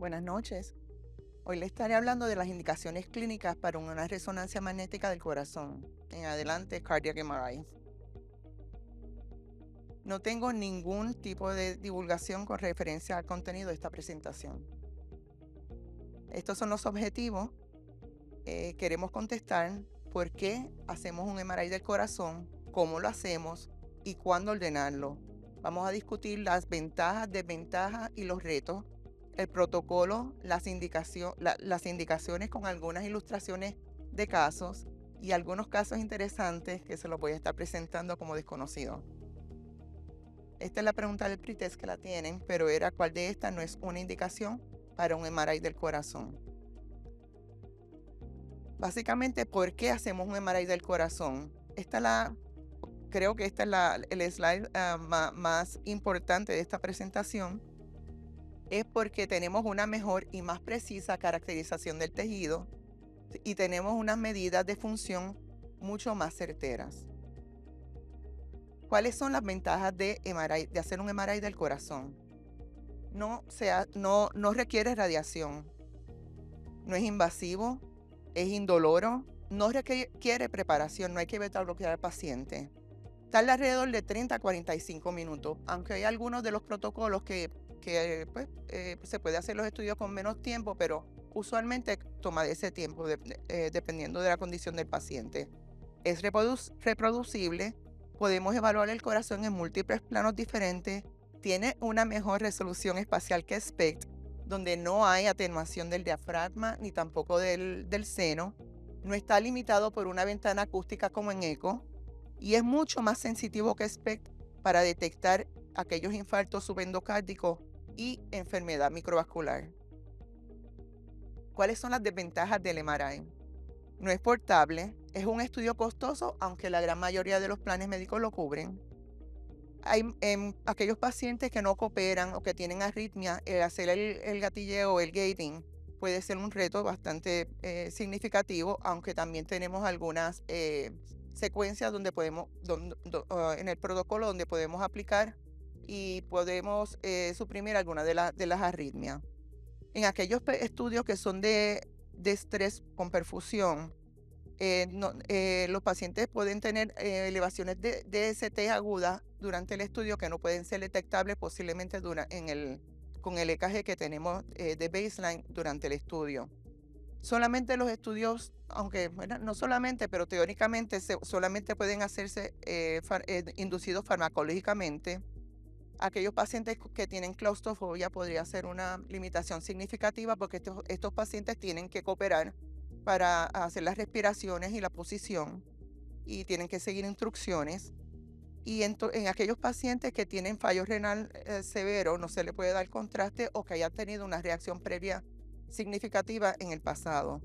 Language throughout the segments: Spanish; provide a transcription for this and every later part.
Buenas noches. Hoy le estaré hablando de las indicaciones clínicas para una resonancia magnética del corazón. En adelante, Cardiac MRI. No tengo ningún tipo de divulgación con referencia al contenido de esta presentación. Estos son los objetivos. Queremos contestar por qué hacemos un MRI del corazón, cómo lo hacemos y cuándo ordenarlo. Vamos a discutir las ventajas, desventajas y los retos, el protocolo, las indicaciones con algunas ilustraciones de casos y algunos casos interesantes que se los voy a estar presentando como desconocidos. Esta es la pregunta del pretest que la tienen, pero era cuál de estas no es una indicación para un MRI del corazón. Básicamente, ¿por qué hacemos un MRI del corazón? Creo que esta es el slide más importante de esta presentación. Es porque tenemos una mejor y más precisa caracterización del tejido y tenemos unas medidas de función mucho más certeras. ¿Cuáles son las ventajas de hacer un MRI del corazón? No requiere radiación, no es invasivo, es indoloro, no requiere preparación, no hay que beta bloquear al paciente. Tarda alrededor de 30 a 45 minutos, aunque hay algunos de los protocolos que se puede hacer los estudios con menos tiempo, pero usualmente toma de ese tiempo dependiendo de la condición del paciente. Es reproducible, podemos evaluar el corazón en múltiples planos diferentes, tiene una mejor resolución espacial que SPECT, donde no hay atenuación del diafragma ni tampoco del seno, no está limitado por una ventana acústica como en eco, y es mucho más sensitivo que SPECT para detectar aquellos infartos subendocárdicos y enfermedad microvascular. ¿Cuáles son las desventajas del MRI? No es portable, es un estudio costoso, aunque la gran mayoría de los planes médicos lo cubren. Hay aquellos pacientes que no cooperan o que tienen arritmia, hacer el gatilleo o el gating puede ser un reto bastante significativo, aunque también tenemos algunas secuencias en el protocolo donde podemos aplicar y podemos suprimir algunas de las arritmias. En aquellos estudios que son de estrés con perfusión, los pacientes pueden tener elevaciones de DST agudas durante el estudio que no pueden ser detectables posiblemente con el EKG que tenemos de baseline durante el estudio. Solamente los estudios, aunque no solamente, pero teóricamente solamente pueden hacerse inducidos farmacológicamente. Aquellos pacientes que tienen claustrofobia podría ser una limitación significativa porque estos pacientes tienen que cooperar para hacer las respiraciones y la posición y tienen que seguir instrucciones. Y en aquellos pacientes que tienen fallo renal severo no se le puede dar contraste o que hayan tenido una reacción previa significativa en el pasado.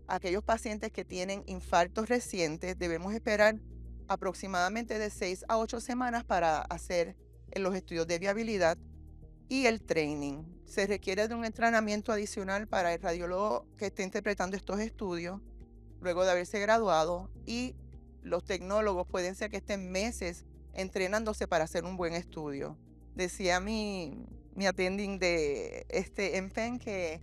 Aquellos pacientes que tienen infartos recientes debemos esperar aproximadamente de 6 a 8 semanas para hacer los estudios de viabilidad y el training. Se requiere de un entrenamiento adicional para el radiólogo que esté interpretando estos estudios luego de haberse graduado, y los tecnólogos pueden ser que estén meses entrenándose para hacer un buen estudio. Decía mi attending de MPEN que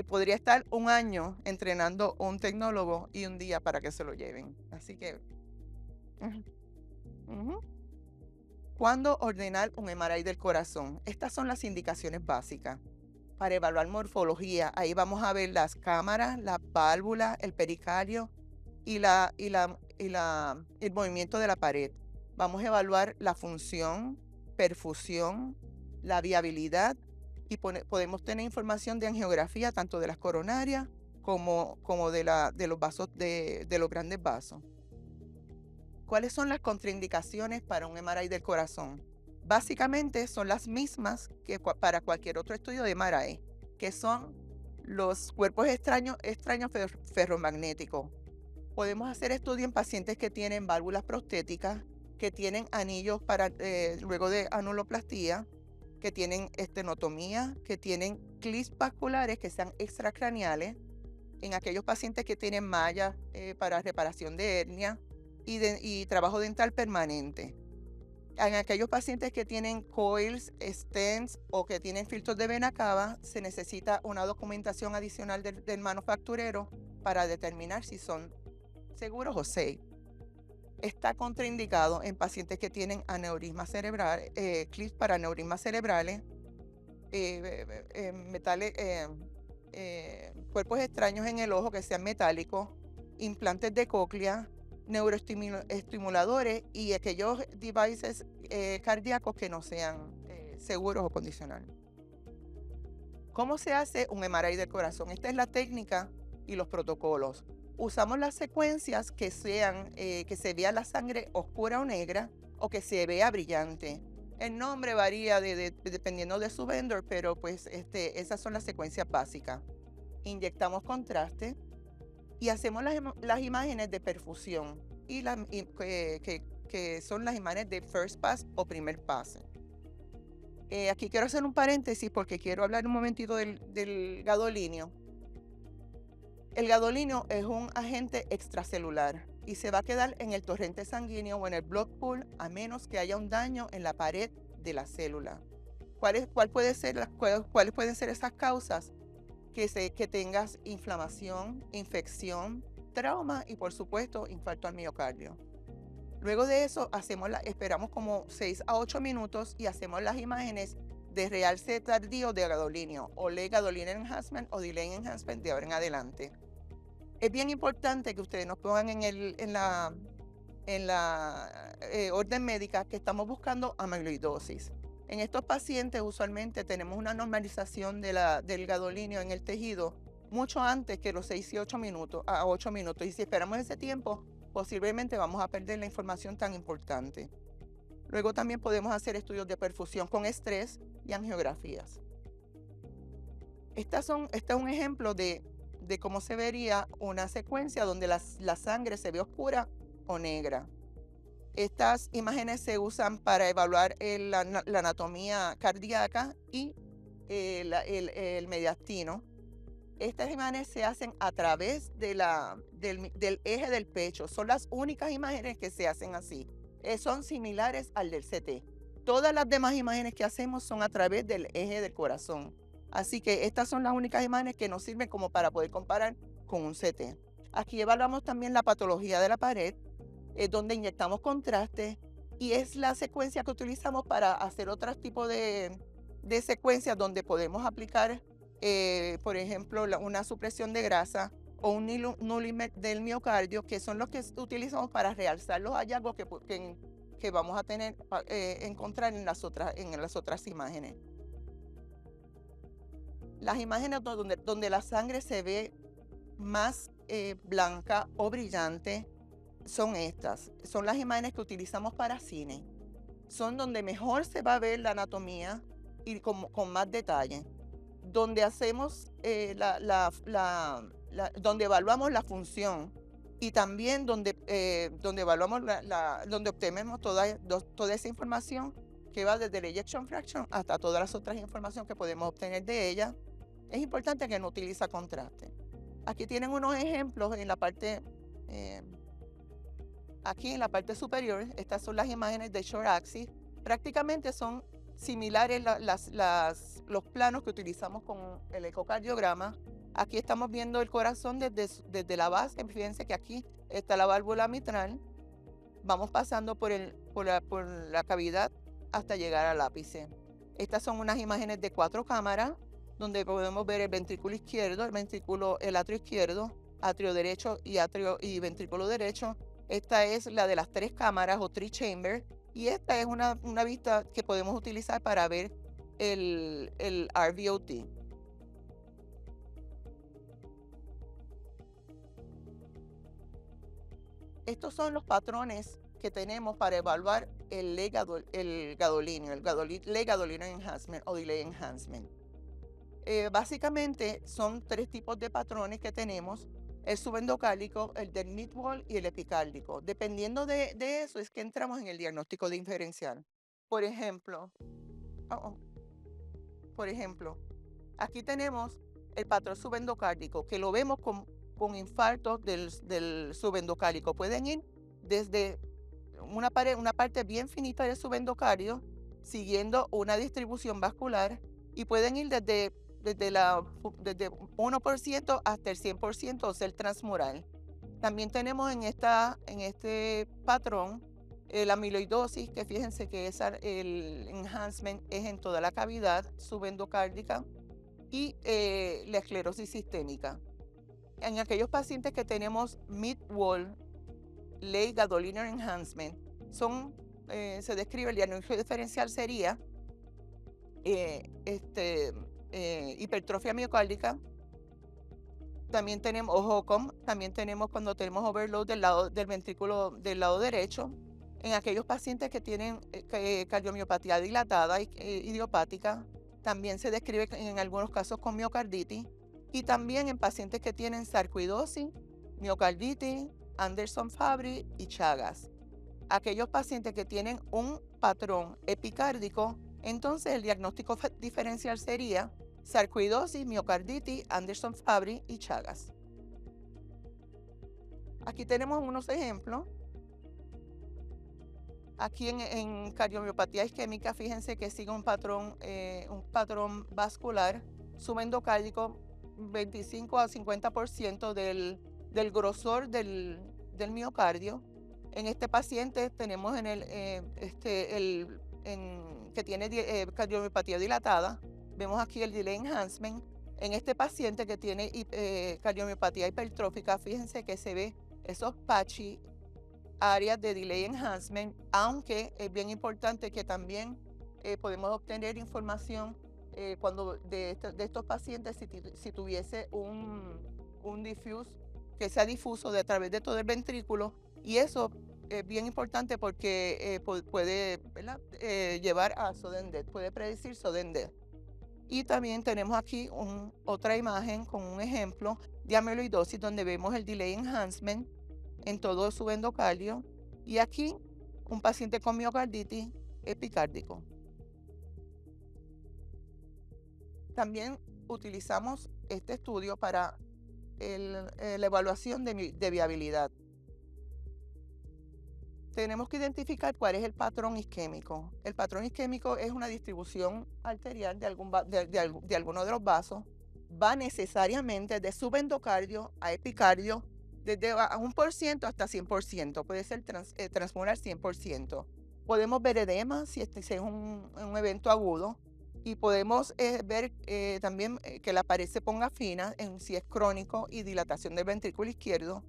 podría estar un año entrenando un tecnólogo y un día para que se lo lleven. Así que, ujú, ujú. ¿Cuándo ordenar un MRI del corazón? Estas son las indicaciones básicas. Para evaluar morfología, ahí vamos a ver las cámaras, las válvulas, el pericardio y el movimiento de la pared. Vamos a evaluar la función, perfusión, la viabilidad y podemos tener información de angiografía tanto de las coronarias como de los vasos, de los grandes vasos. ¿Cuáles son las contraindicaciones para un MRI del corazón? Básicamente son las mismas que para cualquier otro estudio de MRI, que son los cuerpos extraños ferromagnéticos. Podemos hacer estudio en pacientes que tienen válvulas prostéticas, que tienen anillos luego de anuloplastía, que tienen estenotomía, que tienen clips vasculares que sean extracraneales, en aquellos pacientes que tienen mallas para reparación de hernia y trabajo dental permanente. En aquellos pacientes que tienen coils, stents o que tienen filtros de vena cava, se necesita una documentación adicional del manufacturero para determinar si son seguros o safe. Está contraindicado en pacientes que tienen aneurisma cerebral, clips para aneurismas cerebrales, metales, cuerpos extraños en el ojo que sean metálicos, implantes de cóclea, neuroestimuladores y aquellos devices cardíacos que no sean seguros o condicionales. ¿Cómo se hace un MRI del corazón? Esta es la técnica y los protocolos. Usamos las secuencias que sean, que se vea la sangre oscura o negra o que se vea brillante. El nombre varía dependiendo de su vendor, pero pues esas son las secuencias básicas. Inyectamos contraste y hacemos las imágenes de perfusión que son las imágenes de first pass o primer pase. Aquí quiero hacer un paréntesis porque quiero hablar un momentito del gadolinio. El gadolinio es un agente extracelular y se va a quedar en el torrente sanguíneo o en el blood pool a menos que haya un daño en la pared de la célula. ¿Cuáles pueden ser esas causas? Que tengas inflamación, infección, trauma y por supuesto infarto al miocardio. Luego de eso esperamos como 6 a 8 minutos y hacemos las imágenes de realce tardío de gadolinio o late gadolinium enhancement o delay enhancement de ahora en adelante. Es bien importante que ustedes nos pongan en la orden médica que estamos buscando amiloidosis. En estos pacientes usualmente tenemos una normalización del gadolinio en el tejido mucho antes que los 6 y 8 minutos, a 8 minutos. Y si esperamos ese tiempo, posiblemente vamos a perder la información tan importante. Luego también podemos hacer estudios de perfusión con estrés y angiografías. Este es un ejemplo de cómo se vería una secuencia donde la sangre se ve oscura o negra. Estas imágenes se usan para evaluar la anatomía cardíaca y el mediastino. Estas imágenes se hacen a través del eje del pecho. Son las únicas imágenes que se hacen así. Son similares al del CT. Todas las demás imágenes que hacemos son a través del eje del corazón. Así que estas son las únicas imágenes que nos sirven como para poder comparar con un CT. Aquí evaluamos también la patología de la pared, donde inyectamos contraste y es la secuencia que utilizamos para hacer otros tipos de secuencias donde podemos aplicar, por ejemplo, una supresión de grasa o un nulimet del miocardio, que son los que utilizamos para realzar los hallazgos que vamos a encontrar en las otras imágenes. Las imágenes donde la sangre se ve más blanca o brillante son estas. Son las imágenes que utilizamos para cine. Son donde mejor se va a ver la anatomía y con más detalle. Donde hacemos donde evaluamos la función y también donde evaluamos donde obtenemos toda esa información que va desde la ejection fraction hasta todas las otras informaciones que podemos obtener de ella. Es importante que no utilice contraste. Aquí tienen unos ejemplos en la parte aquí en la parte superior. Estas son las imágenes de short axis. Prácticamente son similares los planos que utilizamos con el ecocardiograma. Aquí estamos viendo el corazón desde la base. Fíjense que aquí está la válvula mitral. Vamos pasando por la cavidad hasta llegar al ápice. Estas son unas imágenes de 4 cámaras donde podemos ver el ventrículo izquierdo, el atrio izquierdo, atrio derecho y ventrículo derecho. Esta es la de las 3 cámaras o 3 chambers y esta es una vista que podemos utilizar para ver el RVOT. Estos son los patrones que tenemos para evaluar el gadolinio enhancement o delay enhancement. Básicamente son 3 tipos de patrones que tenemos: el subendocárdico, el del midwall y el epicárdico. Dependiendo de eso es que entramos en el diagnóstico diferencial. Por ejemplo, aquí tenemos el patrón subendocárdico, que lo vemos con infartos del subendocárdico. Pueden ir desde una parte bien finita del subendocardio, siguiendo una distribución vascular, y pueden ir desde 1% hasta el 100%, o ser transmural. También tenemos en este patrón la amiloidosis, que fíjense que el enhancement es en toda la cavidad subendocárdica, y la esclerosis sistémica. En aquellos pacientes que tenemos mid-wall late gadolinium enhancement, se describe, el diagnóstico diferencial sería hipertrofia miocárdica. También tenemos, también tenemos cuando tenemos overload del ventrículo del lado derecho. En aquellos pacientes que tienen cardiomiopatía dilatada idiopática, también se describe en algunos casos con miocarditis. Y también en pacientes que tienen sarcoidosis, miocarditis, Anderson-Fabry y Chagas. Aquellos pacientes que tienen un patrón epicárdico, entonces el diagnóstico diferencial sería sarcoidosis, miocarditis, Anderson-Fabry y Chagas. Aquí tenemos unos ejemplos. Aquí en cardiomiopatía isquémica, fíjense que sigue un patrón vascular subendocárdico, 25 a 50% del grosor del miocardio. En este paciente tenemos que tiene cardiomiopatía dilatada. Vemos aquí el delay enhancement. En este paciente que tiene cardiomiopatía hipertrófica, fíjense que se ve esos patchy áreas de delay enhancement, aunque es bien importante que también podemos obtener información cuando de estos pacientes, si tuviese un diffuse, que sea difuso a través de todo el ventrículo, y eso es bien importante porque puede, ¿verdad?, llevar a sudden death, puede predecir sudden death. Y también tenemos aquí otra imagen con un ejemplo de amiloidosis, donde vemos el delay enhancement en todo su endocardio, y aquí un paciente con miocarditis epicárdico. También utilizamos este estudio para la evaluación de viabilidad. Tenemos que identificar cuál es el patrón isquémico. El patrón isquémico es una distribución arterial de alguno de los vasos. Va necesariamente de subendocardio a epicardio, desde a 1% hasta 100%. Puede ser transmural 100%. Podemos ver edema si este es un evento agudo. Y podemos ver también que la pared se ponga fina si es crónico, y dilatación del ventrículo izquierdo.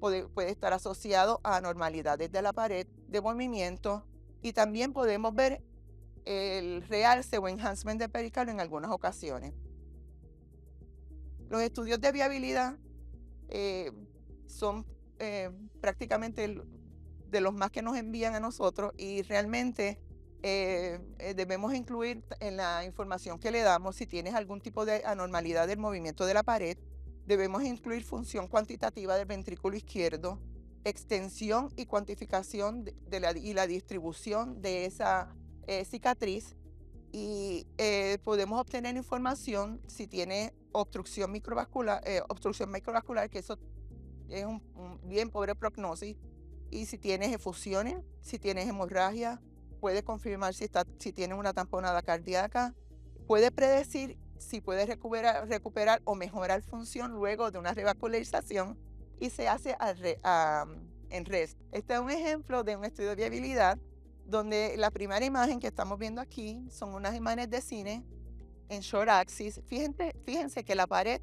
Puede estar asociado a anormalidades de la pared de movimiento, y también podemos ver el realce o enhancement de pericardio en algunas ocasiones. Los estudios de viabilidad son prácticamente de los más que nos envían a nosotros, y realmente debemos incluir en la información que le damos, si tienes algún tipo de anormalidad del movimiento de la pared, debemos incluir función cuantitativa del ventrículo izquierdo, extensión y cuantificación y la distribución de esa cicatriz, y podemos obtener información si tiene obstrucción microvascular, que eso es un bien pobre prognosis, y si tienes efusiones, si tienes hemorragia, puede confirmar si tiene una tamponada cardíaca, puede predecir si puede recuperar o mejorar función luego de una revascularización, y se hace en REST. Este es un ejemplo de un estudio de viabilidad, donde la primera imagen que estamos viendo aquí son unas imágenes de cine en short axis. Fíjense que la pared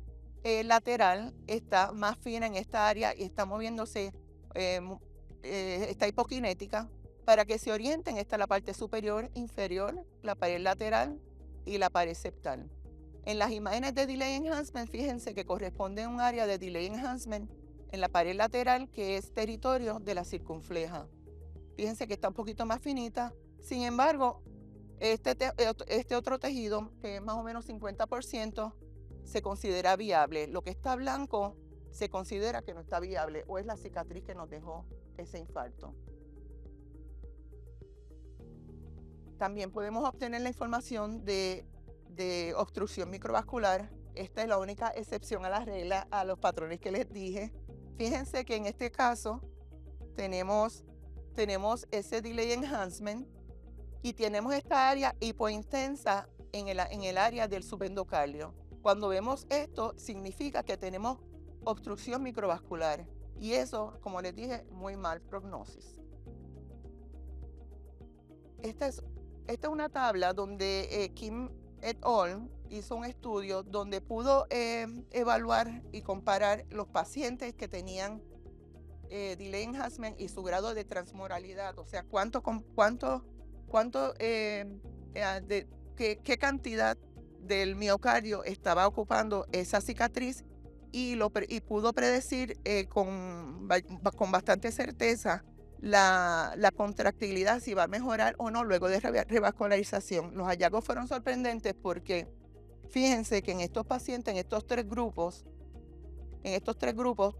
lateral está más fina en esta área y está moviéndose, está hipokinética. Para que se orienten, está la parte superior, inferior, la pared lateral y la pared septal. En las imágenes de delay enhancement, fíjense que corresponde a un área de delay enhancement en la pared lateral, que es territorio de la circunfleja. Fíjense que está un poquito más finita. Sin embargo, este otro tejido, que es más o menos 50%, se considera viable. Lo que está blanco se considera que no está viable, o es la cicatriz que nos dejó ese infarto. También podemos obtener la información de obstrucción microvascular. Esta es la única excepción a la regla, a los patrones que les dije. Fíjense que en este caso tenemos tenemos ese delay enhancement y tenemos esta área hipointensa en el área del subendocardio. Cuando vemos esto, significa que tenemos obstrucción microvascular y eso, como les dije, muy mal prognosis. Esta es una tabla donde Kim et al. Hizo un estudio donde pudo evaluar y comparar los pacientes que tenían delay enhancement y su grado de transmuralidad, o sea, qué cantidad del miocardio estaba ocupando esa cicatriz y pudo predecir con bastante certeza la contractilidad, si va a mejorar o no luego de revascularización. Los hallazgos fueron sorprendentes porque fíjense que en estos pacientes, en estos tres grupos,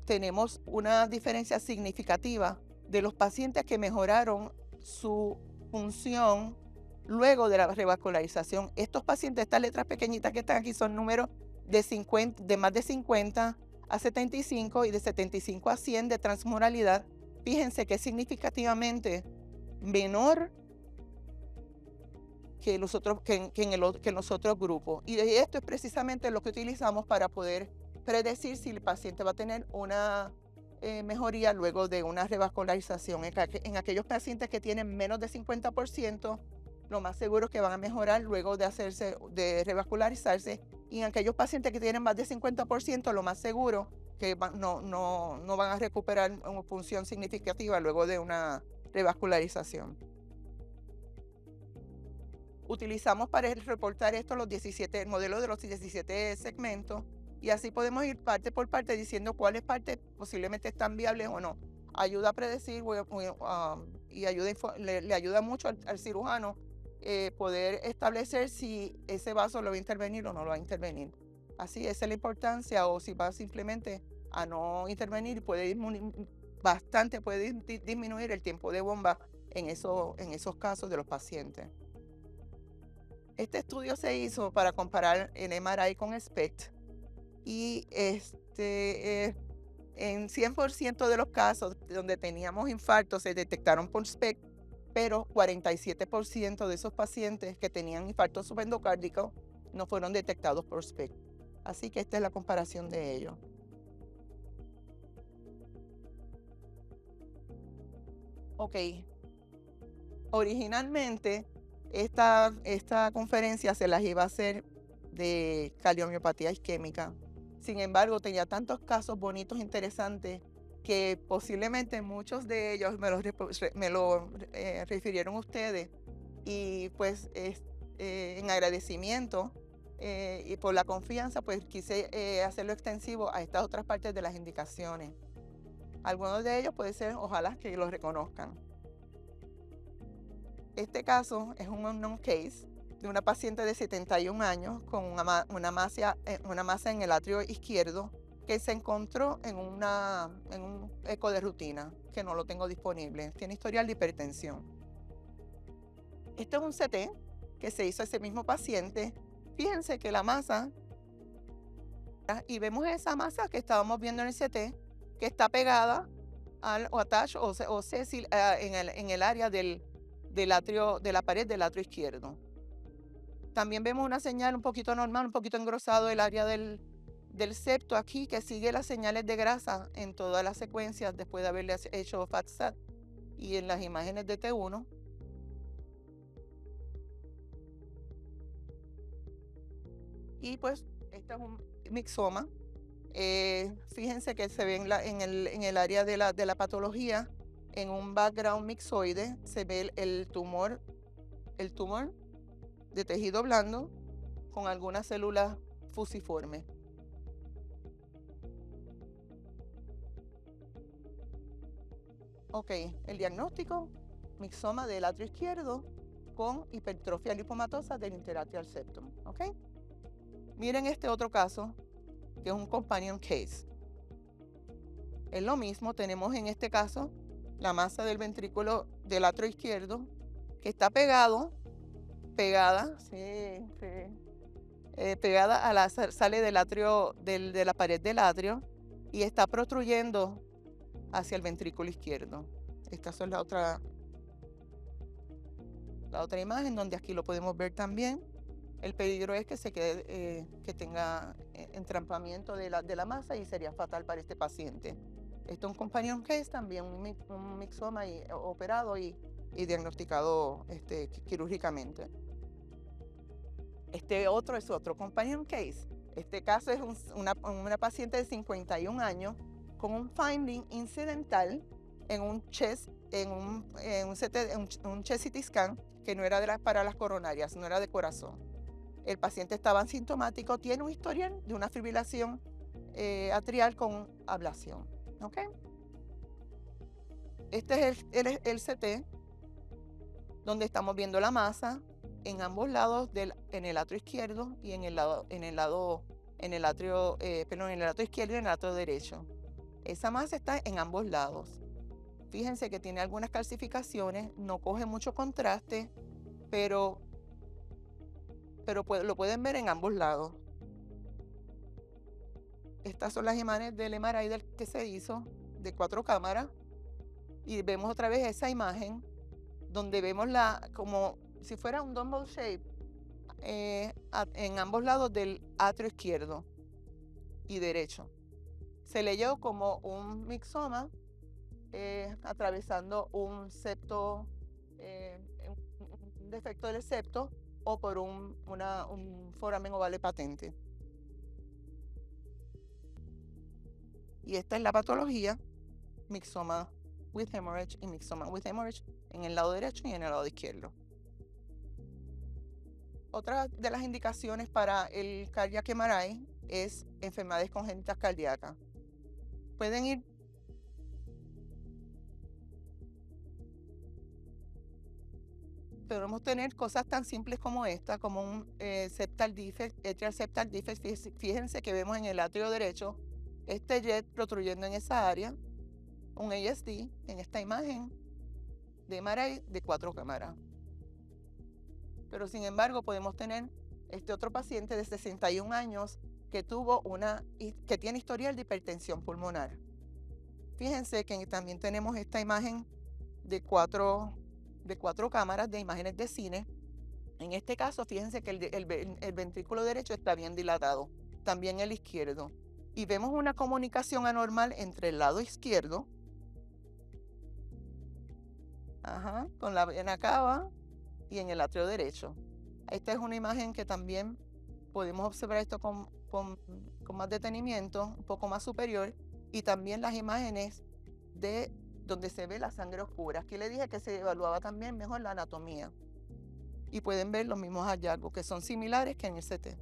tenemos una diferencia significativa de los pacientes que mejoraron su función luego de la revascularización. Estos pacientes, estas letras pequeñitas que están aquí, son números de más de 50 a 75 y de 75 a 100 de transmuralidad. Fíjense que es significativamente menor que los otros grupos. Y esto es precisamente lo que utilizamos para poder predecir si el paciente va a tener una mejoría luego de una revascularización. En aquellos pacientes que tienen menos de 50%, lo más seguro es que van a mejorar luego de revascularizarse. Y en aquellos pacientes que tienen más de 50%, lo más seguro que no van a recuperar una función significativa luego de una revascularización. Utilizamos para reportar esto el modelo de los 17 segmentos y así podemos ir parte por parte diciendo cuáles partes posiblemente están viables o no. Ayuda a predecir y le ayuda mucho al cirujano poder establecer si ese vaso lo va a intervenir o no lo va a intervenir. Así esa es la importancia, o si va simplemente a no intervenir, puede disminuir el tiempo de bomba en esos casos de los pacientes. Este estudio se hizo para comparar el MRI con SPECT y en 100% de los casos donde teníamos infartos se detectaron por SPECT, pero 47% de esos pacientes que tenían infarto subendocárdico no fueron detectados por SPECT. Así que esta es la comparación de ellos. Ok. Originalmente, esta conferencia se las iba a hacer de cardiomiopatía isquémica. Sin embargo, tenía tantos casos bonitos, interesantes, que posiblemente muchos de ellos me lo refirieron ustedes. Y pues en agradecimiento y por la confianza, pues quise hacerlo extensivo a estas otras partes de las indicaciones. Algunos de ellos puede ser, ojalá que los reconozcan. Este caso es un unknown case de una paciente de 71 años con una masa en el atrio izquierdo que se encontró en un eco de rutina, que no lo tengo disponible. Tiene historial de hipertensión. Este es un CT que se hizo a ese mismo paciente. Fíjense que la masa, y vemos esa masa que estábamos viendo en el CT, que está pegada o sésil en el área del atrio, de la pared del atrio izquierdo. También vemos una señal un poquito normal, un poquito engrosado el área del septo aquí, que sigue las señales de grasa en todas las secuencias después de haberle hecho FATSAT y en las imágenes de T1. Y pues este es un mixoma. Fíjense que se ve en el área de la patología, en un background mixoide, se ve el tumor de tejido blando con algunas células fusiformes. Ok, el diagnóstico, mixoma del atrio izquierdo con hipertrofia lipomatosa del interatrial septum. Ok, miren este otro caso, que es un companion case. Es lo mismo, tenemos en este caso la masa del ventrículo del atrio izquierdo que está pegada a sale del atrio, de la pared del atrio, y está prostruyendo hacia el ventrículo izquierdo. Esta es la otra imagen, donde aquí lo podemos ver también. El peligro es que se quede, que tenga entrampamiento de la masa y sería fatal para este paciente. Esto es un companion case, también un mixoma operado y diagnosticado quirúrgicamente. Este otro es otro companion case. Este caso es una paciente de 51 años con un finding incidental en un chest, en un chest CT scan que no era para las coronarias, no era de corazón. El paciente estaba asintomático, tiene un historial de una fibrilación atrial con ablación. ¿Ok? Este es el CT, donde estamos viendo la masa en ambos lados en el atrio izquierdo y en el atrio izquierdo y en el atrio derecho. Esa masa está en ambos lados. Fíjense que tiene algunas calcificaciones, no coge mucho contraste, pero lo pueden ver en ambos lados. Estas son las imágenes del MRI que se hizo de 4 cámaras y vemos otra vez esa imagen donde vemos como si fuera un dumbbell shape en ambos lados del atrio izquierdo y derecho. Se leyó como un mixoma atravesando un septo, un defecto del septo o por un foramen ovale patente. Y esta es la patología: mixoma with hemorrhage y mixoma with hemorrhage en el lado derecho y en el lado izquierdo. Otra de las indicaciones para el cardiac MRI es enfermedades congénitas cardíacas. Podemos tener cosas tan simples como esta, como un septal defect, atrial septal defect. Fíjense que vemos en el atrio derecho este jet protrudiendo en esa área, un ASD en esta imagen de MRI de 4 cámaras. Pero sin embargo podemos tener este otro paciente de 61 años que tiene historial de hipertensión pulmonar. Fíjense que también tenemos esta imagen de cuatro cámaras de imágenes de cine. En este caso, fíjense que el ventrículo derecho está bien dilatado, también el izquierdo. Y vemos una comunicación anormal entre el lado izquierdo, con la vena cava, y en el atrio derecho. Esta es una imagen que también podemos observar esto con más detenimiento, un poco más superior, y también las imágenes de donde se ve la sangre oscura. Aquí le dije que se evaluaba también mejor la anatomía. Y pueden ver los mismos hallazgos, que son similares que en el CT.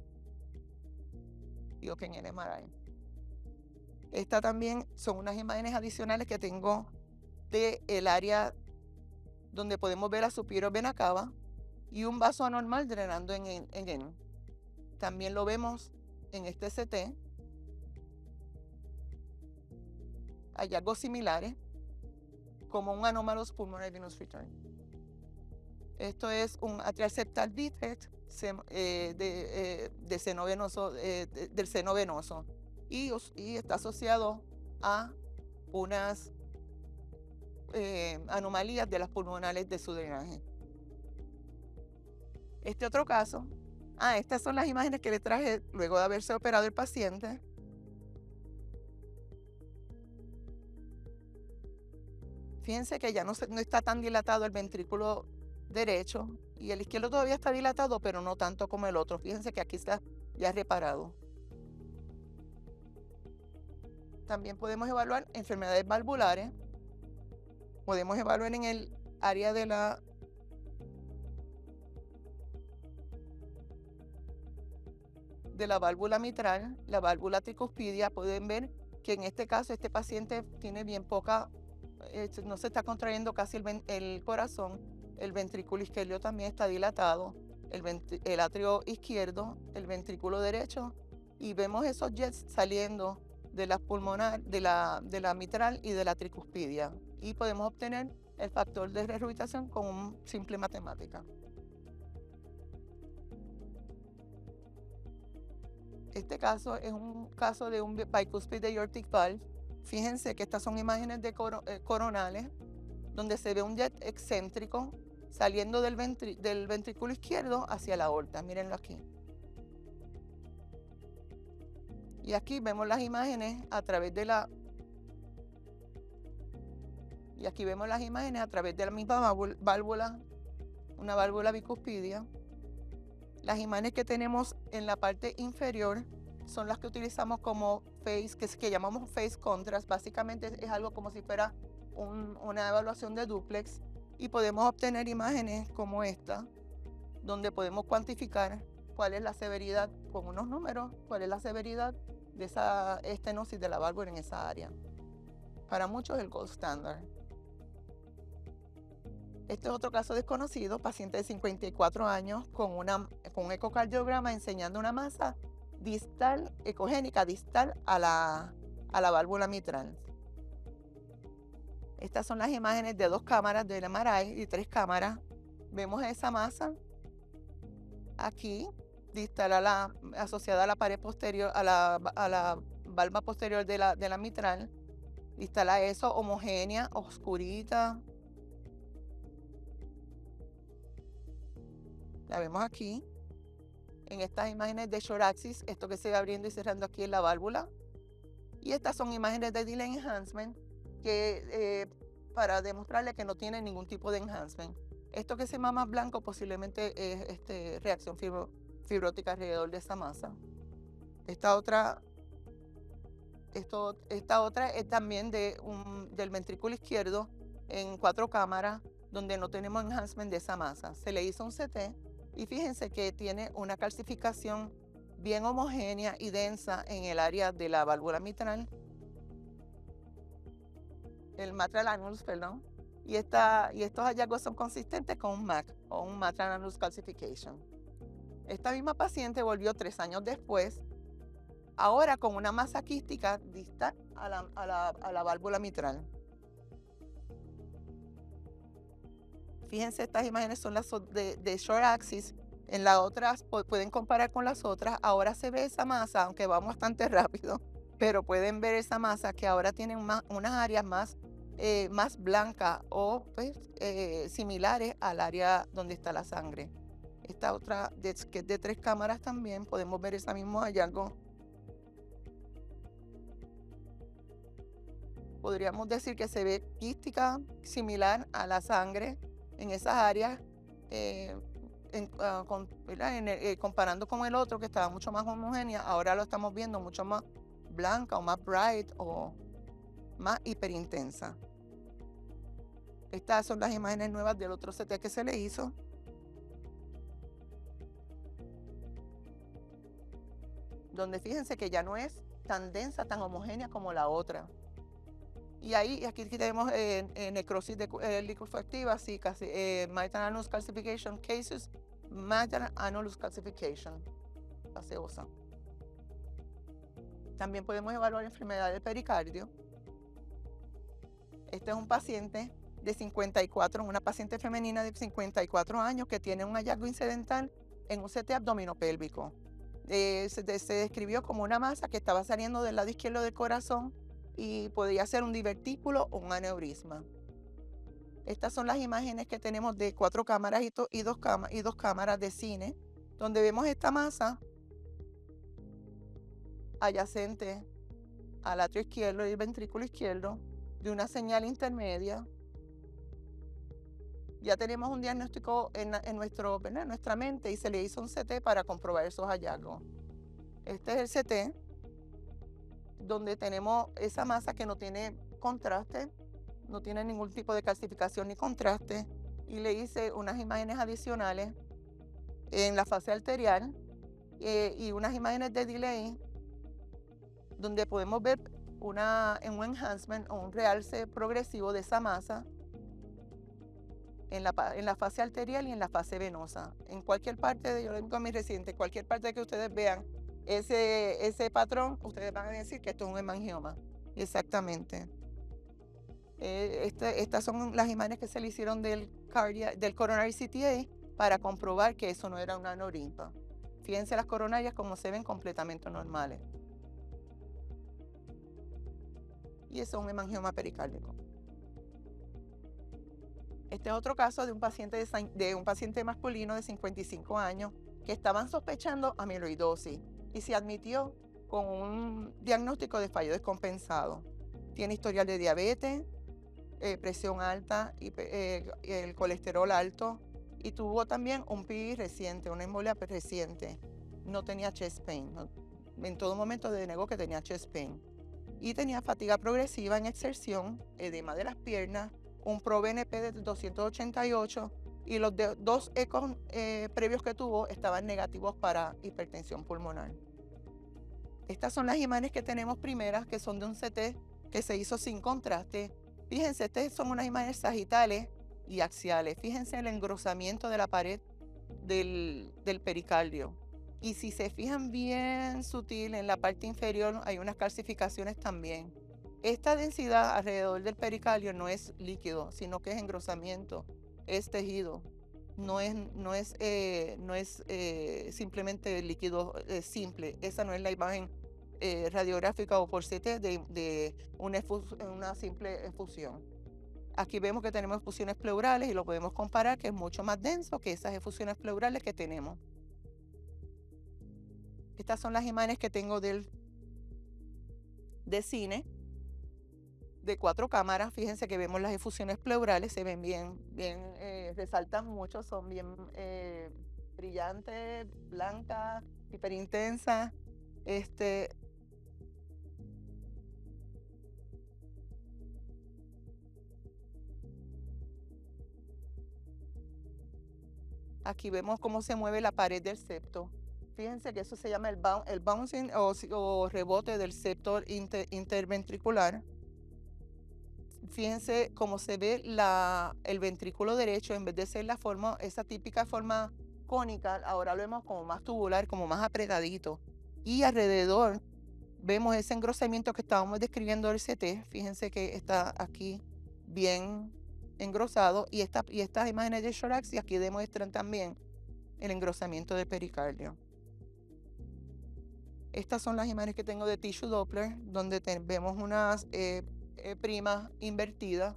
Digo que en el MRI. Esta también son unas imágenes adicionales que tengo del área donde podemos ver la superior vena cava y un vaso anormal drenando en él. También lo vemos en este CT. Hallazgos similares, como un anomalous pulmonary venous return. Esto es un atrial septal defect del seno venoso y está asociado a unas anomalías de las pulmonales de su drenaje. Este otro caso, estas son las imágenes que le traje luego de haberse operado el paciente. Fíjense que ya no está tan dilatado el ventrículo derecho y el izquierdo todavía está dilatado, pero no tanto como el otro. Fíjense que aquí está ya reparado. También podemos evaluar enfermedades valvulares. Podemos evaluar en el área de la válvula mitral, la válvula tricuspidia. Pueden ver que en este caso este paciente tiene bien poca, no se está contrayendo casi el corazón. El ventrículo izquierdo también está dilatado, el atrio izquierdo, el ventrículo derecho, y vemos esos jets saliendo de la pulmonar, de la mitral y de la tricuspidia. Y podemos obtener el factor de resucitación con una simple matemática. Este caso es un caso de un bicuspid aortic valve. Fíjense que estas son imágenes de coronales donde se ve un jet excéntrico saliendo del ventrículo izquierdo hacia la aorta. Mírenlo aquí. Y aquí vemos las imágenes a través de la misma válvula, una válvula bicuspidia. Las imágenes que tenemos en la parte inferior son las que utilizamos como que llamamos phase contrast. Básicamente es algo como si fuera una evaluación de dúplex, y podemos obtener imágenes como esta, donde podemos cuantificar cuál es la severidad con unos números, cuál es la severidad de esa estenosis de la válvula en esa área. Para muchos el gold standard. Este es otro caso desconocido, paciente de 54 años con un ecocardiograma enseñando una masa distal, ecogénica distal a la válvula mitral. Estas son las imágenes de 2 cámaras del MRI y 3 cámaras. Vemos esa masa aquí, distal asociada a la pared posterior, a la valva posterior de la mitral. Distal a eso, homogénea, oscurita. La vemos aquí, en estas imágenes de short axis, esto que se va abriendo y cerrando aquí en la válvula. Y estas son imágenes de delay enhancement, para demostrarle que no tiene ningún tipo de enhancement. Esto que se llama más blanco posiblemente es reacción fibrótica alrededor de esta masa. Esta otra es también del ventrículo izquierdo en 4 cámaras, donde no tenemos enhancement de esa masa. Se le hizo un CT y fíjense que tiene una calcificación bien homogénea y densa en el área de la válvula mitral, el mitral annulus, perdón. Y estos hallazgos son consistentes con un MAC, o un mitral annulus calcification. Esta misma paciente volvió 3 años después, ahora con una masa quística distal a la válvula mitral. Fíjense, estas imágenes son las de short axis. En las otras pueden comparar con las otras. Ahora se ve esa masa, aunque va bastante rápido, pero pueden ver esa masa que ahora tiene unas áreas más blancas o pues, similares al área donde está la sangre. Esta otra, que es de 3 cámaras también, podemos ver ese mismo hallazgo. Podríamos decir que se ve quística similar a la sangre en esas áreas, comparando con el otro que estaba mucho más homogénea. Ahora lo estamos viendo mucho más blanca o más bright o más hiperintensa. Estas son las imágenes nuevas del otro CT que se le hizo. Donde fíjense que ya no es tan densa, tan homogénea como la otra. Y aquí tenemos necrosis liquefactiva, sí, casi, mitral annulus calcification cases, mitral annulus calcification, gaseosa. También podemos evaluar enfermedad del pericardio. Este es un paciente de 54, una paciente femenina de 54 años que tiene un hallazgo incidental en un CT abdominopélvico. Se describió como una masa que estaba saliendo del lado izquierdo del corazón y podía ser un divertículo o un aneurisma. Estas son las imágenes que tenemos de 4 cámaras y dos cámaras de cine, donde vemos esta masa adyacente al atrio izquierdo y el ventrículo izquierdo de una señal intermedia. Ya tenemos un diagnóstico en nuestra mente y se le hizo un CT para comprobar esos hallazgos. Este es el CT, donde tenemos esa masa que no tiene contraste, no tiene ningún tipo de calcificación ni contraste, y le hice unas imágenes adicionales en la fase arterial y unas imágenes de delay, donde podemos ver un enhancement o un realce progresivo de esa masa en la fase arterial y en la fase venosa. En cualquier parte, yo le digo a mis residentes, cualquier parte que ustedes vean ese patrón, ustedes van a decir que esto es un hemangioma. Exactamente. Estas son las imágenes que se le hicieron del coronary CTA para comprobar que eso no era una aneurisma. Fíjense las coronarias como se ven completamente normales. Y eso es un hemangioma pericárdico. Este es otro caso de de un paciente masculino de 55 años que estaban sospechando amiloidosis y se admitió con un diagnóstico de fallo descompensado. Tiene historial de diabetes, presión alta y el colesterol alto, y tuvo también un PI reciente, una embolia reciente. No tenía chest pain, en todo momento denegó que tenía chest pain. Y tenía fatiga progresiva en exerción, edema de las piernas, un ProBNP de 288, y los dos ecos previos que tuvo estaban negativos para hipertensión pulmonar. Estas son las imágenes que tenemos primeras, que son de un CT que se hizo sin contraste. Fíjense, estas son unas imágenes sagitales y axiales. Fíjense el engrosamiento de la pared del pericardio. Y si se fijan bien sutil, en la parte inferior hay unas calcificaciones también. Esta densidad alrededor del pericardio no es líquido, sino que es engrosamiento, es tejido. No es simplemente líquido simple. Esa no es la imagen radiográfica o por CT de una simple efusión. Aquí vemos que tenemos efusiones pleurales y lo podemos comparar, que es mucho más denso que esas efusiones pleurales que tenemos. Estas son las imágenes que tengo de cine, de 4 cámaras. Fíjense que vemos las efusiones pleurales, se ven bien, resaltan mucho, son bien brillantes, blancas, hiperintensas. Aquí vemos cómo se mueve la pared del septo. Fíjense que eso se llama el bouncing o rebote del septo interventricular. Fíjense cómo se ve el ventrículo derecho, en vez de ser esa típica forma cónica, ahora lo vemos como más tubular, como más apretadito. Y alrededor vemos ese engrosamiento que estábamos describiendo del CT. Fíjense que está aquí bien engrosado, y estas imágenes de Shorax aquí demuestran también el engrosamiento del pericardio. Estas son las imágenes que tengo de tissue Doppler, donde vemos unas primas invertidas.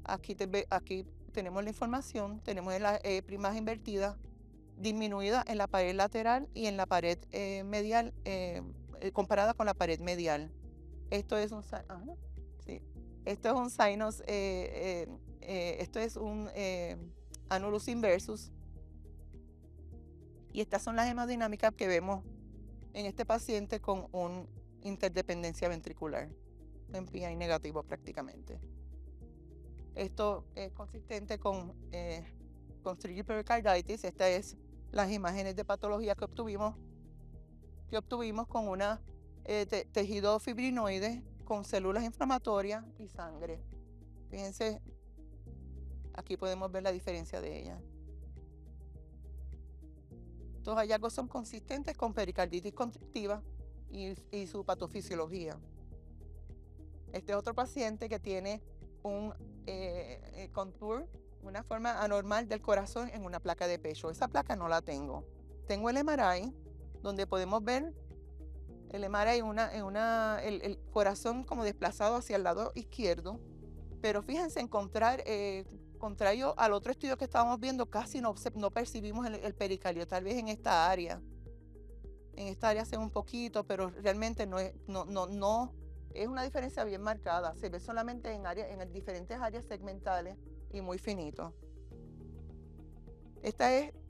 Aquí tenemos la información, tenemos las primas invertidas disminuidas en la pared lateral y en la pared medial, comparada con la pared medial. Esto es un esto es un sinus, esto es un annulus inversus, y estas son las hemodinámicas que vemos en este paciente con una interdependencia ventricular, en PI negativo prácticamente. Esto es consistente con Stridgy pericarditis. Estas es las imágenes de patología que obtuvimos con una tejido fibrinoide con células inflamatorias y sangre. Fíjense, aquí podemos ver la diferencia de ellas. Estos hallazgos son consistentes con pericarditis constrictiva y su patofisiología. Este es otro paciente que tiene un contour, una forma anormal del corazón en una placa de pecho. Esa placa no la tengo. Tengo el MRI, donde podemos ver el MRI el corazón como desplazado hacia el lado izquierdo. Pero fíjense, contrario al otro estudio que estábamos viendo, casi no percibimos el pericardio. Tal vez en esta área. En esta área se ve un poquito, pero realmente no es una diferencia bien marcada. Se ve solamente en diferentes áreas segmentales y muy finito.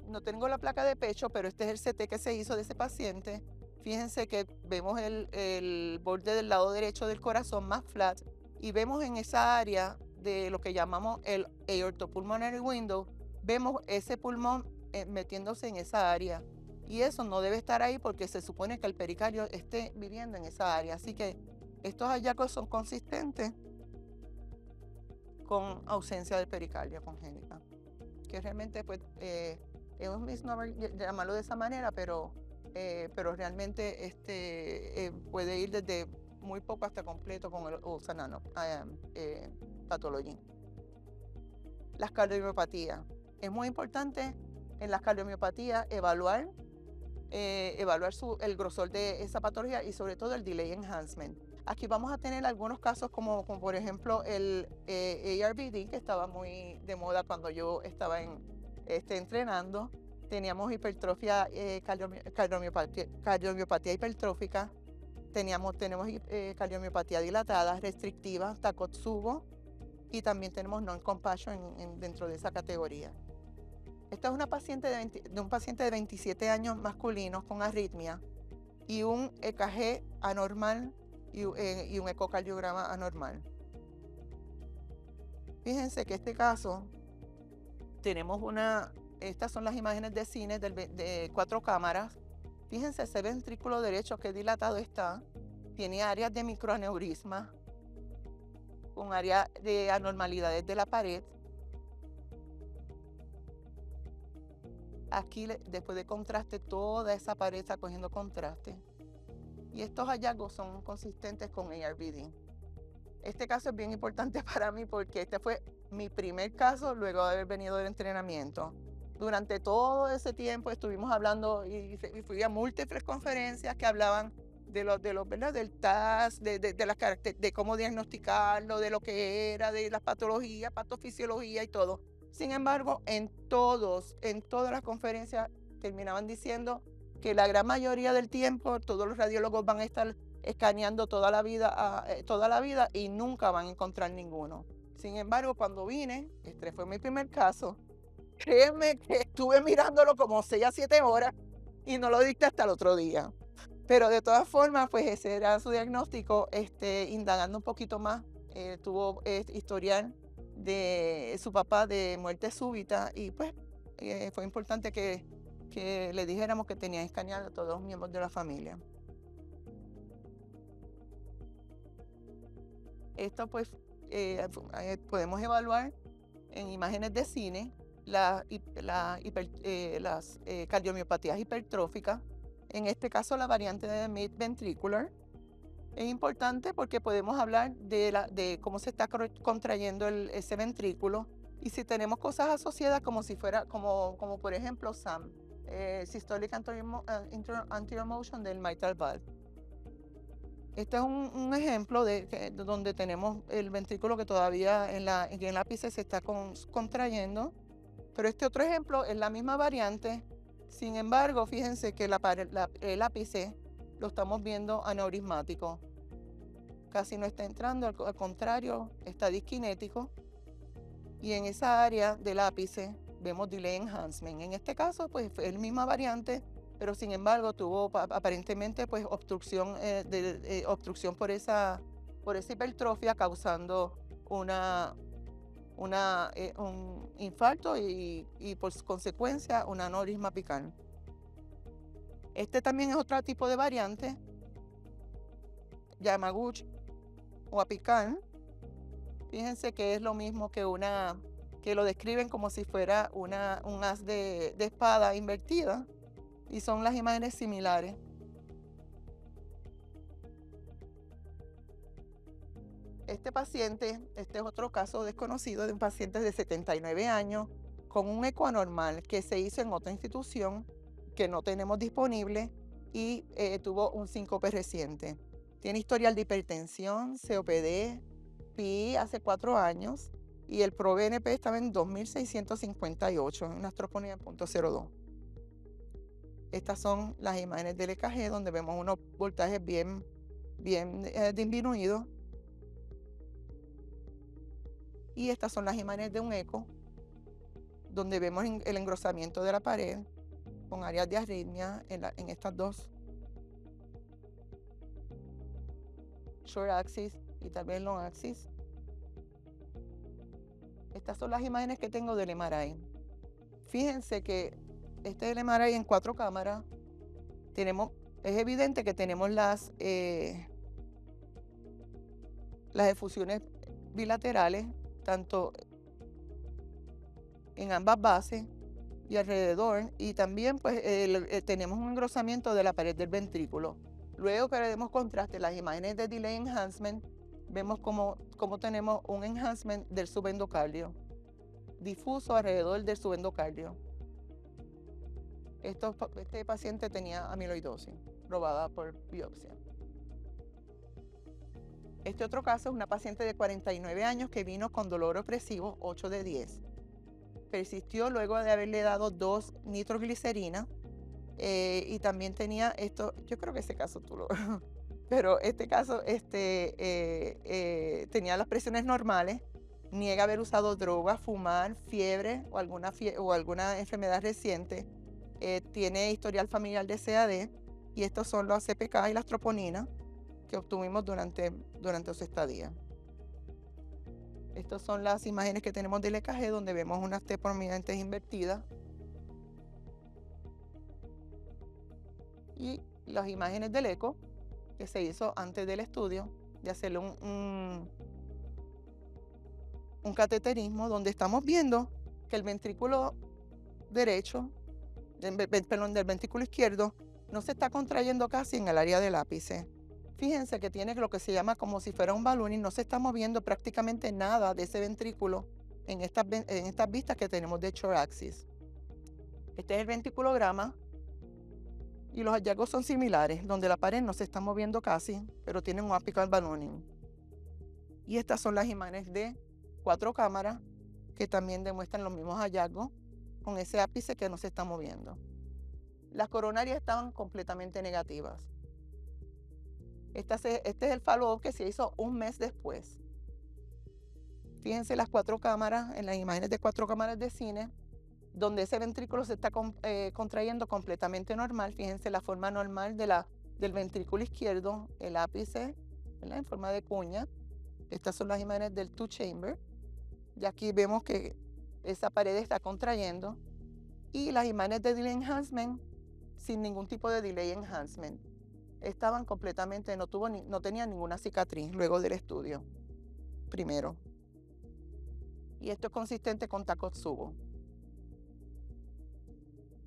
No tengo la placa de pecho, pero este es el CT que se hizo de ese paciente. Fíjense que vemos el borde del lado derecho del corazón más flat, y vemos en esa área de lo que llamamos el aortopulmonary window, vemos ese pulmón metiéndose en esa área. Y eso no debe estar ahí porque se supone que el pericardio esté viviendo en esa área. Así que estos hallazgos son consistentes con ausencia del pericardio congénita, que realmente pues, es un misnomer llamarlo de esa manera, pero realmente puede ir desde muy poco hasta completo con el Ulsanano Pathology. Las cardiomiopatías. Es muy importante en las cardiomiopatías evaluar el grosor de esa patología y sobre todo el delay enhancement. Aquí vamos a tener algunos casos como por ejemplo el ARVD, que estaba muy de moda cuando yo estaba entrenando. Teníamos hipertrofia, cardiomiopatía hipertrófica, tenemos cardiomiopatía dilatada, restrictiva, Takotsubo, y también tenemos non-compassion dentro de esa categoría. Esta es una paciente de un paciente de 27 años masculino con arritmia y un EKG anormal y un ecocardiograma anormal. Fíjense que este caso tenemos estas son las imágenes de cine de 4 cámaras. Fíjense ese ventrículo derecho que dilatado está, tiene áreas de microaneurisma con áreas de anormalidades de la pared. Aquí, después de contraste, toda esa pared está cogiendo contraste. Y estos hallazgos son consistentes con ARVD. Este caso es bien importante para mí porque este fue mi primer caso luego de haber venido del entrenamiento. Durante todo ese tiempo estuvimos hablando y fui a múltiples conferencias que hablaban ¿verdad? Del TAS, de las de cómo diagnosticarlo, de lo que era, de las patologías, patofisiología y todo. Sin embargo, en todas las conferencias terminaban diciendo que la gran mayoría del tiempo todos los radiólogos van a estar escaneando toda la vida y nunca van a encontrar ninguno. Sin embargo, cuando vine, este fue mi primer caso, créeme que estuve mirándolo como 6 a 7 horas y no lo diste hasta el otro día. Pero de todas formas, pues ese era su diagnóstico. Indagando un poquito más, tuvo historial de su papá de muerte súbita y pues fue importante que le dijéramos que tenía escaneado a todos los miembros de la familia. Esto pues podemos evaluar en imágenes de cine las cardiomiopatías hipertróficas, en este caso la variante de midventricular. Es importante porque podemos hablar de cómo se está contrayendo ese ventrículo y si tenemos cosas asociadas como si fuera, como por ejemplo SAM, Systolic Anterior Motion del mitral valve. Este es un ejemplo de donde tenemos el ventrículo que todavía en el ápice se está contrayendo, pero este otro ejemplo es la misma variante. Sin embargo, fíjense que el ápice lo estamos viendo aneurismático. Casi no está entrando, al contrario, está disquinético. Y en esa área del ápice vemos delay enhancement. En este caso, pues fue la misma variante, pero sin embargo tuvo aparentemente pues obstrucción, obstrucción por esa hipertrofia, causando un infarto y por consecuencia una aneurisma apical. Este también es otro tipo de variante, Yamaguchi o apical. Fíjense que es lo mismo que lo describen como si fuera un haz de espada invertida y son las imágenes similares. Este es otro caso desconocido de un paciente de 79 años con un eco anormal que se hizo en otra institución que no tenemos disponible y tuvo un síncope reciente. Tiene historial de hipertensión, COPD, PI hace 4 años y el ProBNP estaba en 2658, en una troponina de 0.02. Estas son las imágenes del EKG donde vemos unos voltajes bien disminuidos. Y estas son las imágenes de un eco donde vemos el engrosamiento de la pared con áreas de arritmia en estas dos. Short axis y también long axis. Estas son las imágenes que tengo del MRI. Fíjense que este es el MRI en 4 cámaras. Es evidente que tenemos las efusiones bilaterales, tanto en ambas bases y alrededor, y también pues tenemos un engrosamiento de la pared del ventrículo. Luego que le demos contraste, las imágenes de delay enhancement, vemos cómo tenemos un enhancement del subendocardio, difuso alrededor del subendocardio. Este paciente tenía amiloidosis, probada por biopsia. Este otro caso es una paciente de 49 años que vino con dolor opresivo 8 de 10. Persistió luego de haberle dado 2 nitroglicerina y también tenía esto, yo creo que ese caso tú lo, pero este caso tenía las presiones normales, niega haber usado droga, fumar, fiebre o alguna enfermedad reciente, tiene historial familiar de CAD y estos son los CPK y las troponinas que obtuvimos durante su estadía. Estas son las imágenes que tenemos del EKG donde vemos unas T prominentes invertidas. Y las imágenes del eco que se hizo antes del estudio, de hacerle un cateterismo, donde estamos viendo que el ventrículo derecho, perdón, del ventrículo izquierdo, no se está contrayendo casi en el área del ápice. Fíjense que tiene lo que se llama como si fuera un balón y no se está moviendo prácticamente nada de ese ventrículo en estas vistas que tenemos de short axis. Este es el ventriculograma y los hallazgos son similares, donde la pared no se está moviendo casi, pero tienen un apical ballooning. Y estas son las imágenes de 4 cámaras que también demuestran los mismos hallazgos con ese ápice que no se está moviendo. Las coronarias estaban completamente negativas. Este es el follow-up que se hizo un mes después. Fíjense las 4 cámaras, en las imágenes de 4 cámaras de cine, donde ese ventrículo se está contrayendo completamente normal. Fíjense la forma normal del ventrículo izquierdo, el ápice, ¿verdad?, en forma de cuña. Estas son las imágenes del two chamber. Y aquí vemos que esa pared está contrayendo. Y las imágenes de delay enhancement, sin ningún tipo de delay enhancement. Estaban completamente, no tenían ninguna cicatriz luego del estudio primero. Y esto es consistente con Takotsubo.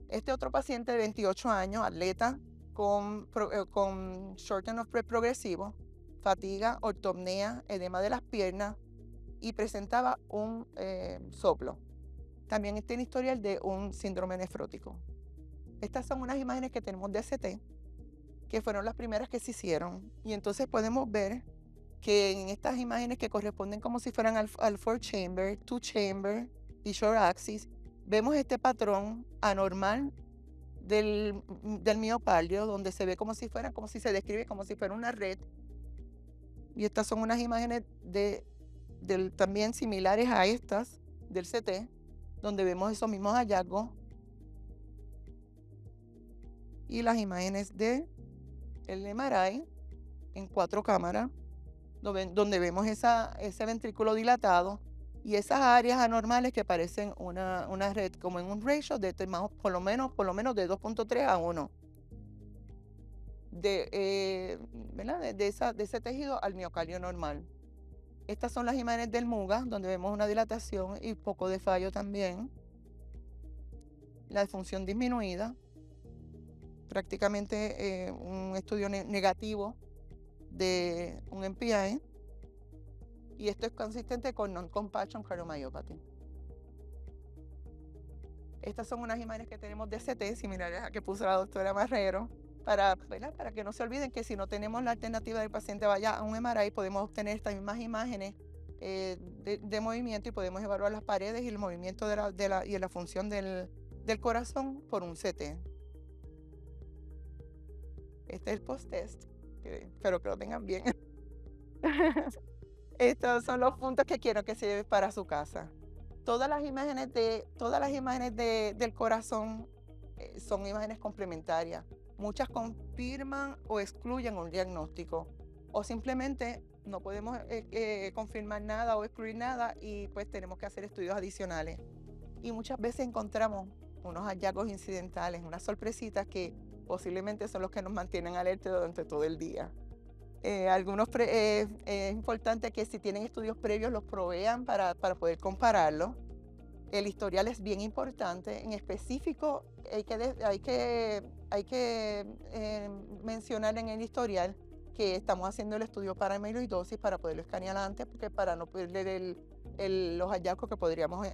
Este otro paciente de 28 años, atleta, con shorten of breath progresivo, fatiga, ortopnea, edema de las piernas y presentaba un soplo. También tiene historial de un síndrome nefrótico. Estas son unas imágenes que tenemos de CT, que fueron las primeras que se hicieron. Y entonces podemos ver que en estas imágenes que corresponden como si fueran al 4-chamber, 2-chamber y short axis, vemos este patrón anormal del miocardio, donde se ve como si se describe como si fuera una red. Y estas son unas imágenes también similares a estas del CT, donde vemos esos mismos hallazgos. Y las imágenes del MRI en 4 cámaras, donde vemos ese ventrículo dilatado y esas áreas anormales que parecen una red, como en un ratio de por lo menos de 2.3 a 1 ¿verdad?, de ese tejido al miocardio normal. Estas son las imágenes del MUGA, donde vemos una dilatación y poco de fallo también. La disfunción disminuida, prácticamente un estudio negativo de un MPI. Y esto es consistente con non-compassion cardiomyopathy. Estas son unas imágenes que tenemos de CT, similares a que puso la doctora Marrero, para que no se olviden que si no tenemos la alternativa del paciente vaya a un MRI, podemos obtener estas mismas imágenes de movimiento y podemos evaluar las paredes y el movimiento y la función del corazón por un CT. Este es el post-test, espero que lo tengan bien. Estos son los puntos que quiero que se lleve para su casa. Todas las imágenes del corazón son imágenes complementarias. Muchas confirman o excluyen un diagnóstico. O simplemente no podemos confirmar nada o excluir nada y pues tenemos que hacer estudios adicionales. Y muchas veces encontramos unos hallazgos incidentales, unas sorpresitas que posiblemente son los que nos mantienen alerta durante todo el día. Es importante que si tienen estudios previos los provean para poder compararlos. El historial es bien importante. En específico, hay que mencionar en el historial que estamos haciendo el estudio para amiloidosis para poderlo escanear antes, porque para no perder los hallazgos que podríamos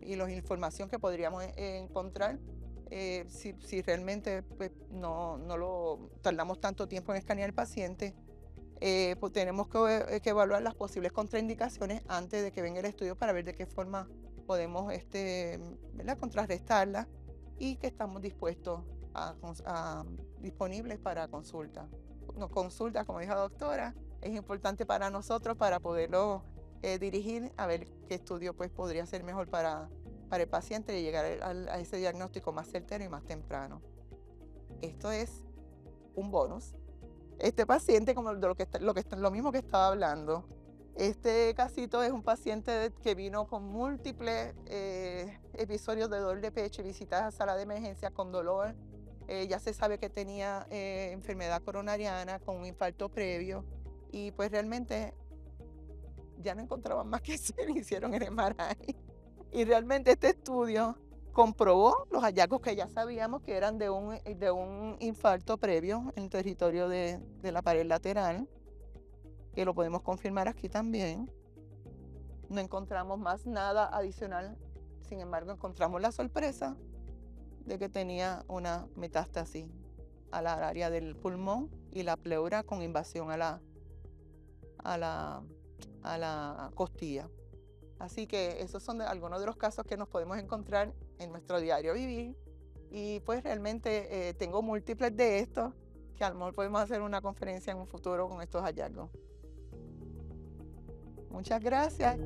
y la información que podríamos encontrar si realmente pues, no lo tardamos tanto tiempo en escanear al paciente. Pues tenemos que evaluar las posibles contraindicaciones antes de que venga el estudio para ver de qué forma podemos ¿verdad? Contrarrestarlas y que estamos dispuestos disponibles para consulta. Nos consulta, como dijo la doctora, es importante para nosotros para poderlo dirigir a ver qué estudio pues, podría ser mejor para el paciente y llegar a ese diagnóstico más certero y más temprano. Esto es un bonus. Este paciente, como de lo mismo que estaba hablando, este casito es un paciente que vino con múltiples episodios de dolor de pecho y visitas a sala de emergencia con dolor. Ya se sabe que tenía enfermedad coronariana con un infarto previo y pues realmente ya no encontraban más que hacer, hicieron el MRI. Y realmente este estudio comprobó los hallazgos que ya sabíamos que eran de un infarto previo en el territorio de la pared lateral, que lo podemos confirmar aquí también. No encontramos más nada adicional, sin embargo encontramos la sorpresa de que tenía una metástasis al área del pulmón y la pleura con invasión a la, a la costilla. Así que esos son algunos de los casos que nos podemos encontrar en nuestro diario vivir. Y pues realmente tengo múltiples de estos que a lo mejor podemos hacer una conferencia en un futuro con estos hallazgos. Muchas gracias.